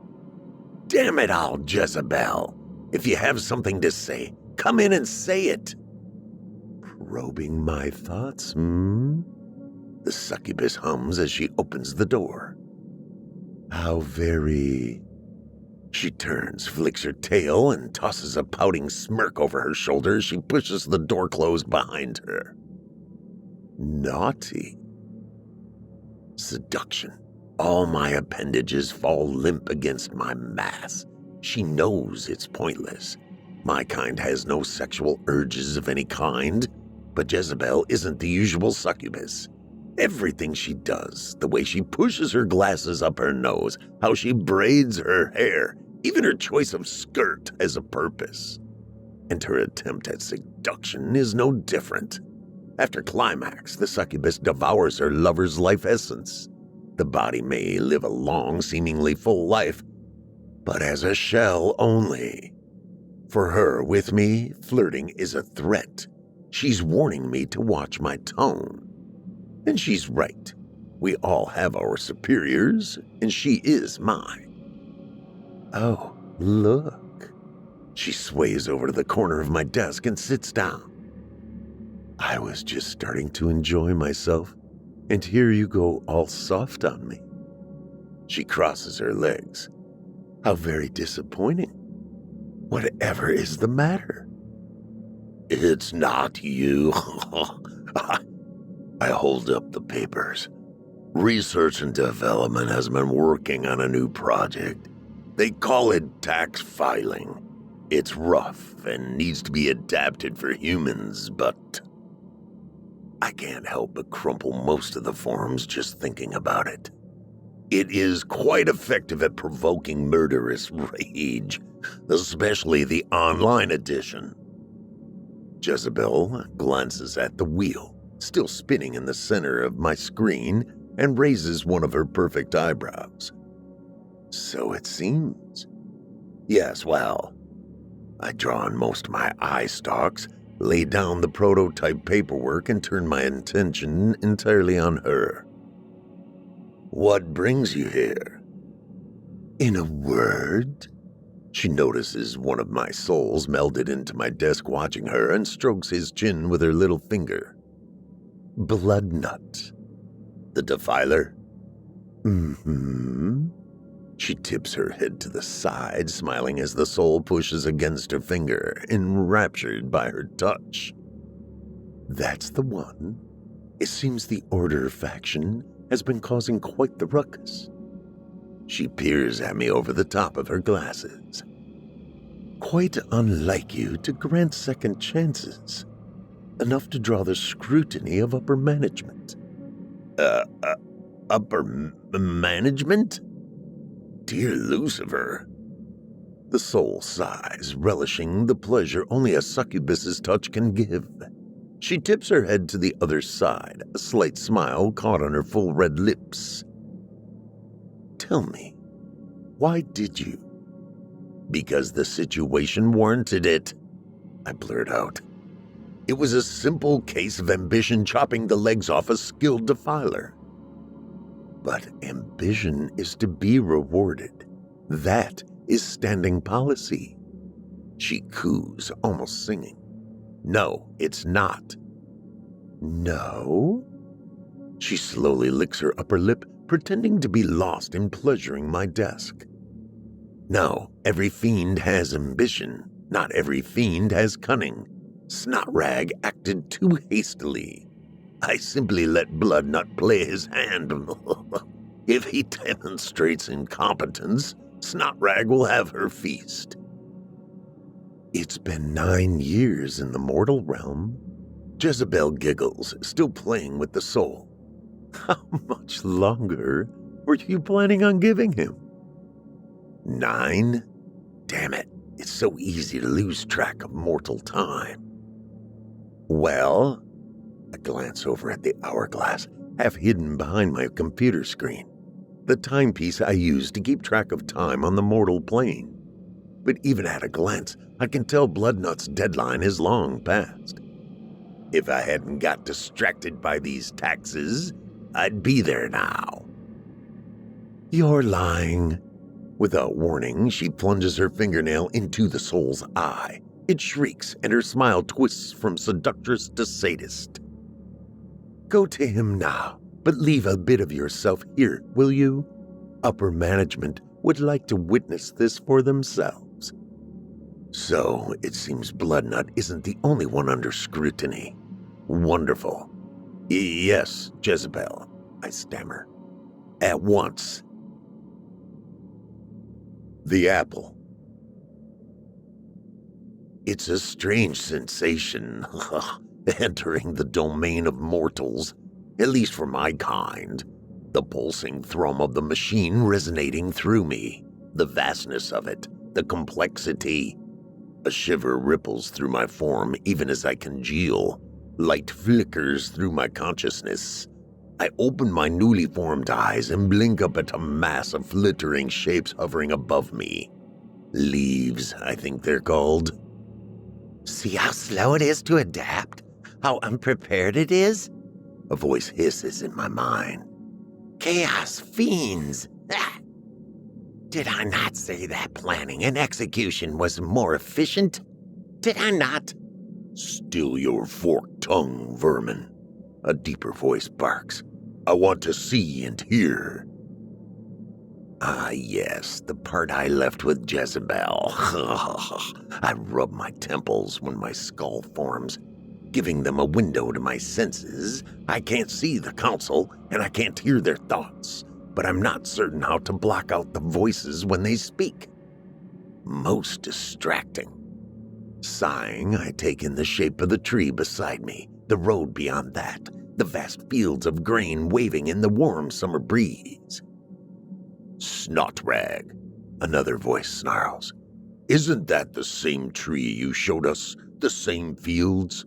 [SPEAKER 3] Damn it all, Jezebel. If you have something to say, come in and say it. Probing my thoughts, The succubus hums as she opens the door. How very... She turns, flicks her tail, and tosses a pouting smirk over her shoulder as she pushes the door closed behind her. Naughty. Seduction. All my appendages fall limp against my mass. She knows it's pointless. My kind has no sexual urges of any kind, but Jezebel isn't the usual succubus. Everything she does, the way she pushes her glasses up her nose, how she braids her hair, even her choice of skirt has a purpose. And her attempt at seduction is no different. After climax, the succubus devours her lover's life essence. The body may live a long, seemingly full life, but as a shell only. For her, with me, flirting is a threat. She's warning me to watch my tone. And she's right. We all have our superiors, and she is mine. Oh, look. She sways over to the corner of my desk and sits down. I was just starting to enjoy myself, And here you go all soft on me. She crosses her legs. How very disappointing. Whatever is the matter? It's not you. I hold up the papers. Research and Development has been working on a new project. They call it tax filing. It's rough and needs to be adapted for humans, but I can't help but crumple most of the forms just thinking about it. It is quite effective at provoking murderous rage, especially the online edition. Jezebel glances at the wheel, still spinning in the center of my screen, and raises one of her perfect eyebrows. So it seems. Yes, well, I draw on most of my eye stalks, lay down the prototype paperwork, and turn my attention entirely on her. What brings you here? In a word? She notices one of my souls melded into my desk watching her and strokes his chin with her little finger. Bloodnut. The defiler? Mm-hmm. She tips her head to the side, smiling as the soul pushes against her finger, enraptured by her touch. That's the one. It seems the Order faction has been causing quite the ruckus. She peers at me over the top of her glasses. Quite unlike you to grant second chances. Enough to draw the scrutiny of upper management. Upper management? Dear Lucifer. The soul sighs, relishing the pleasure only a succubus's touch can give. She tips her head to the other side, a slight smile caught on her full red lips. Tell me, why did you? Because the situation warranted it, I blurt out. It was a simple case of ambition chopping the legs off a skilled defiler. But ambition is to be rewarded. That is standing policy. She coos, almost singing. No, it's not. No? She slowly licks her upper lip, pretending to be lost in pleasuring my desk. No, every fiend has ambition. Not every fiend has cunning. Snotrag acted too hastily. I simply let Bloodnut play his hand. If he demonstrates incompetence, Snotrag will have her feast. It's been 9 years in the mortal realm. Jezebel giggles, still playing with the soul. How much longer were you planning on giving him? 9? Damn it, it's so easy to lose track of mortal time. Well, I glance over at the hourglass, half hidden behind my computer screen, the timepiece I use to keep track of time on the mortal plane. But even at a glance, I can tell Bloodnut's deadline is long past. If I hadn't got distracted by these taxes, I'd be there now. You're lying. Without warning, she plunges her fingernail into the soul's eye. It shrieks, and her smile twists from seductress to sadist. Go to him now, but leave a bit of yourself here, will you? Upper management would like to witness this for themselves. So, it seems Bloodnut isn't the only one under scrutiny. Wonderful. Yes, Jezebel, I stammer. At once. The apple. It's a strange sensation, entering the domain of mortals, at least for my kind. The pulsing thrum of the machine resonating through me, the vastness of it, the complexity. A shiver ripples through my form even as I congeal. Light flickers through my consciousness. I open my newly formed eyes and blink up at a mass of flittering shapes hovering above me. Leaves, I think they're called. See how slow it is to adapt? How unprepared it is? A voice hisses in my mind. Chaos fiends! Ah! Did I not say that planning and execution was more efficient? Did I not? Still your forked tongue, vermin. A deeper voice barks. I want to see and hear. Ah, yes, the part I left with Jezebel. I rub my temples when my skull forms, giving them a window to my senses. I can't see the council, and I can't hear their thoughts, but I'm not certain how to block out the voices when they speak. Most distracting. Sighing, I take in the shape of the tree beside me, the road beyond that, the vast fields of grain waving in the warm summer breeze. Snot rag, another voice snarls. Isn't that the same tree you showed us, the same fields?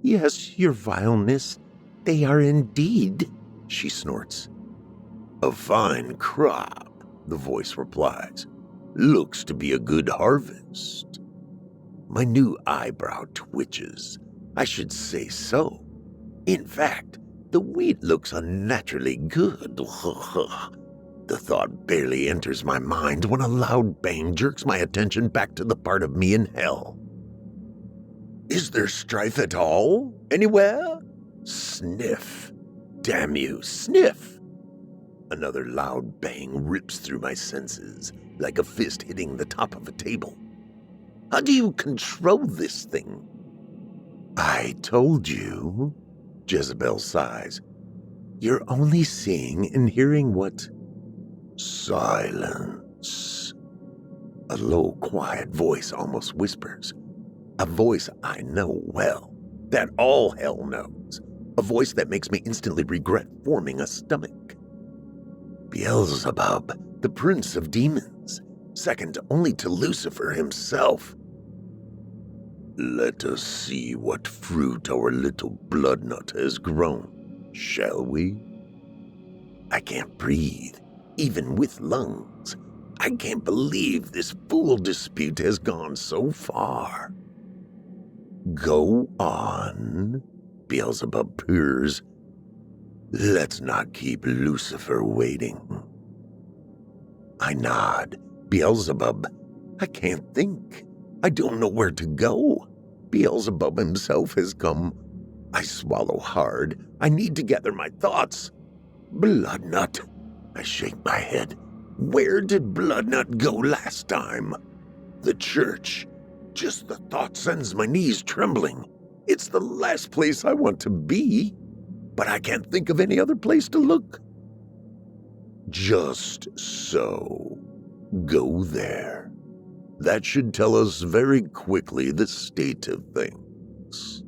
[SPEAKER 3] Yes, your vileness, they are indeed, she snorts. A fine crop, the voice replies. Looks to be a good harvest. My new eyebrow twitches. I should say so. In fact, the wheat looks unnaturally good. The thought barely enters my mind when a loud bang jerks my attention back to the part of me in hell. Is there strife at all? Anywhere? Sniff. Damn you, sniff. Another loud bang rips through my senses, like a fist hitting the top of a table. How do you control this thing? I told you, Jezebel sighs. You're only seeing and hearing what? Silence. A low, quiet voice almost whispers. A voice I know well, that all hell knows. A voice that makes me instantly regret forming a stomach. Beelzebub, the prince of demons, second only to Lucifer himself. Let us see what fruit our little Bloodnut has grown, shall we? I can't breathe, even with lungs. I can't believe this fool dispute has gone so far. Go on, Beelzebub purrs. Let's not keep Lucifer waiting. I nod. Beelzebub, I can't think. I don't know where to go. Beelzebub himself has come. I swallow hard. I need to gather my thoughts. Bloodnut. I shake my head. Where did Bloodnut go last time? The church. Just the thought sends my knees trembling. It's the last place I want to be, but I can't think of any other place to look. Just so. Go there. That should tell us very quickly the state of things.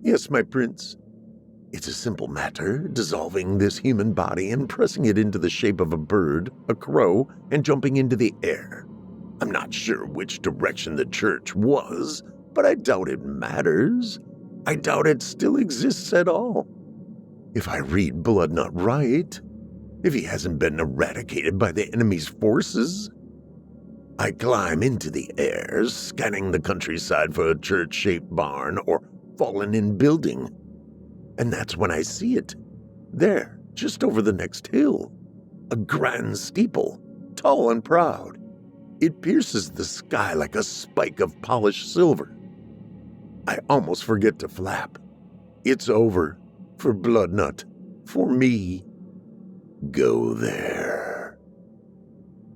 [SPEAKER 3] Yes, my prince. It's a simple matter, dissolving this human body and pressing it into the shape of a bird, a crow, and jumping into the air. I'm not sure which direction the church was, but I doubt it matters. I doubt it still exists at all. If I read Bloodnut right, if he hasn't been eradicated by the enemy's forces. I climb into the air, scanning the countryside for a church-shaped barn or fallen-in building. And that's when I see it. There, just over the next hill. A grand steeple, tall and proud. It pierces the sky like a spike of polished silver. I almost forget to flap. It's over. For Bloodnut. For me. Go there.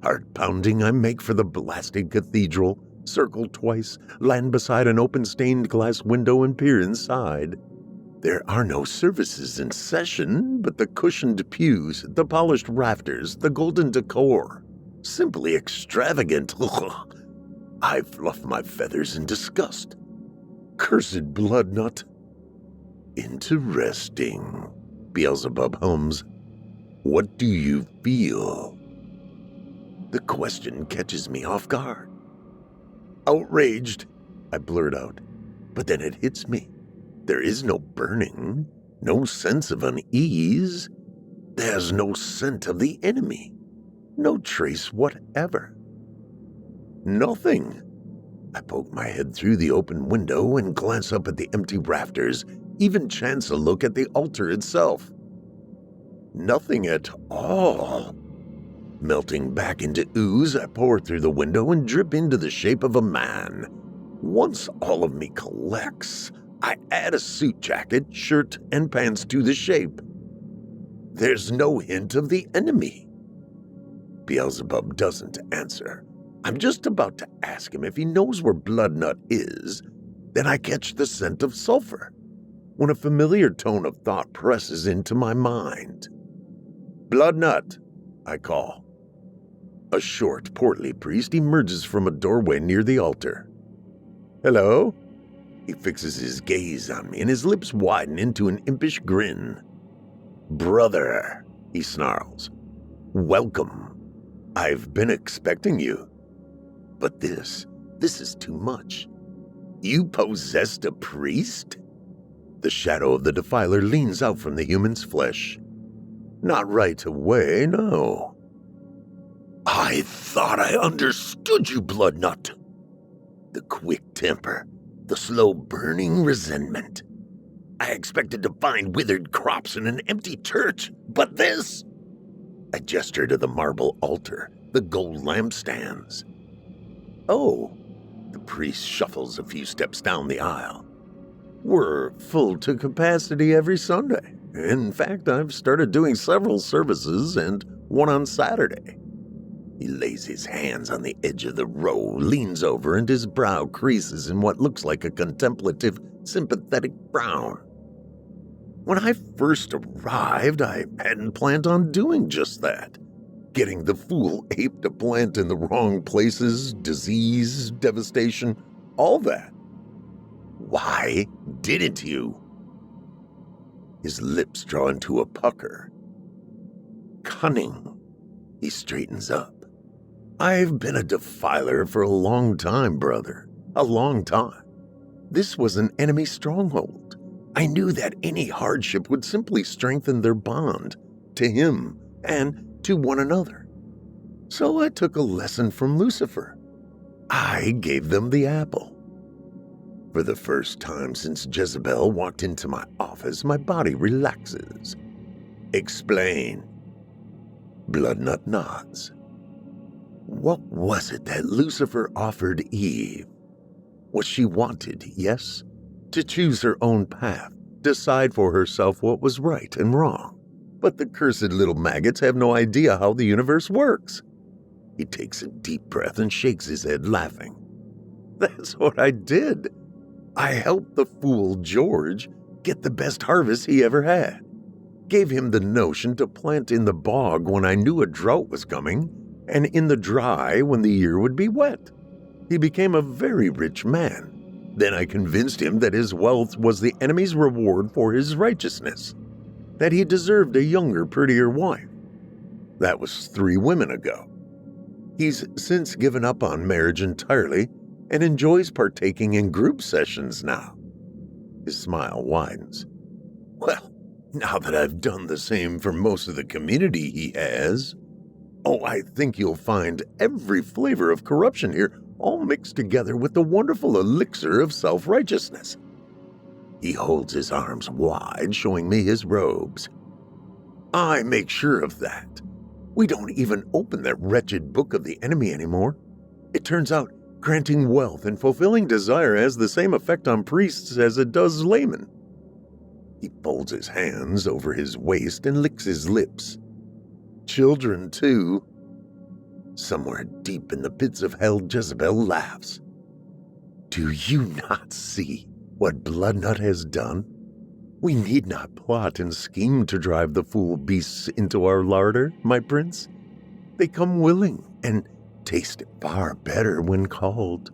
[SPEAKER 3] Heart pounding, I make for the blasted cathedral, circle twice, land beside an open stained glass window and peer inside. There are no services in session, but the cushioned pews, the polished rafters, the golden decor. Simply extravagant. I fluff my feathers in disgust. Cursed Bloodnut. Interesting, Beelzebub hums. What do you feel? The question catches me off guard. Outraged, I blurt out, but then it hits me. There is no burning, no sense of unease. There's no scent of the enemy, no trace whatever. Nothing. I poke my head through the open window and glance up at the empty rafters, even chance a look at the altar itself. Nothing at all. Melting back into ooze, I pour through the window and drip into the shape of a man. Once all of me collects, I add a suit jacket, shirt, and pants to the shape. There's no hint of the enemy. Beelzebub doesn't answer. I'm just about to ask him if he knows where Bloodnut is. Then I catch the scent of sulfur, when a familiar tone of thought presses into my mind. Bloodnut, I call. A short, portly priest emerges from a doorway near the altar. Hello? He fixes his gaze on me and his lips widen into an impish grin. Brother, he snarls. Welcome. I've been expecting you. But this is too much. You possessed a priest? The shadow of the defiler leans out from the human's flesh. Not right away, no. I thought I understood you, Bloodnut. The quick temper, the slow burning resentment. I expected to find withered crops in an empty church, but this... I gesture to the marble altar, the gold lampstands. Oh, the priest shuffles a few steps down the aisle. We're full to capacity every Sunday. In fact, I've started doing several services and one on Saturday. He lays his hands on the edge of the row, leans over, and his brow creases in what looks like a contemplative, sympathetic frown. When I first arrived, I hadn't planned on doing just that. Getting the fool ape to plant in the wrong places, disease, devastation, all that. Why didn't you? His lips draw into a pucker. Cunning. He straightens up. I've been a defiler for a long time, brother. A long time. This was an enemy stronghold. I knew that any hardship would simply strengthen their bond, to him and to one another. So I took a lesson from Lucifer. I gave them the apple. For the first time since Jezebel walked into my office, my body relaxes. Explain. Bloodnut nods. What was it that Lucifer offered Eve? What she wanted, yes? To choose her own path, decide for herself what was right and wrong. But the cursed little maggots have no idea how the universe works. He takes a deep breath and shakes his head, laughing. That's what I did. I helped the fool George get the best harvest he ever had. Gave him the notion to plant in the bog when I knew a drought was coming, and in the dry when the year would be wet. He became a very rich man. Then I convinced him that his wealth was the enemy's reward for his righteousness, that he deserved a younger, prettier wife. That was 3 women ago. He's since given up on marriage entirely and enjoys partaking in group sessions now. His smile widens. Well, now that I've done the same for most of the community he has, I think you'll find every flavor of corruption here all mixed together with the wonderful elixir of self-righteousness. He holds his arms wide, showing me his robes. I make sure of that. We don't even open that wretched book of the enemy anymore. It turns out granting wealth and fulfilling desire has the same effect on priests as it does laymen. He folds his hands over his waist and licks his lips. Children, too. Somewhere deep in the pits of hell, Jezebel laughs. Do you not see what Bloodnut has done? We need not plot and scheme to drive the fool beasts into our larder, my prince. They come willing and taste far better when called.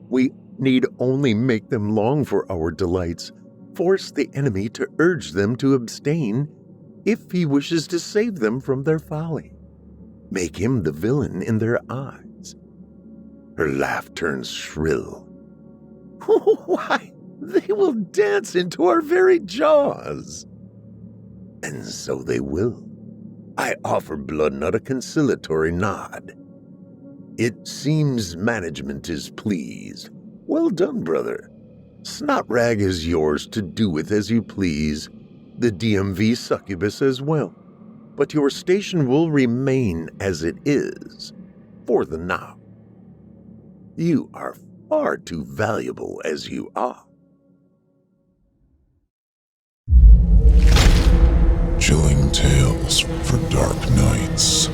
[SPEAKER 3] We need only make them long for our delights, force the enemy to urge them to abstain if he wishes to save them from their folly. Make him the villain in their eyes. Her laugh turns shrill. Why, they will dance into our very jaws. And so they will. I offer Bloodnut a conciliatory nod. It seems management is pleased. Well done, brother. Snotrag is yours to do with as you please. The DMV succubus as well. But your station will remain as it is, for the now. You are far too valuable as you are.
[SPEAKER 1] Chilling Chilling tales for dark nights.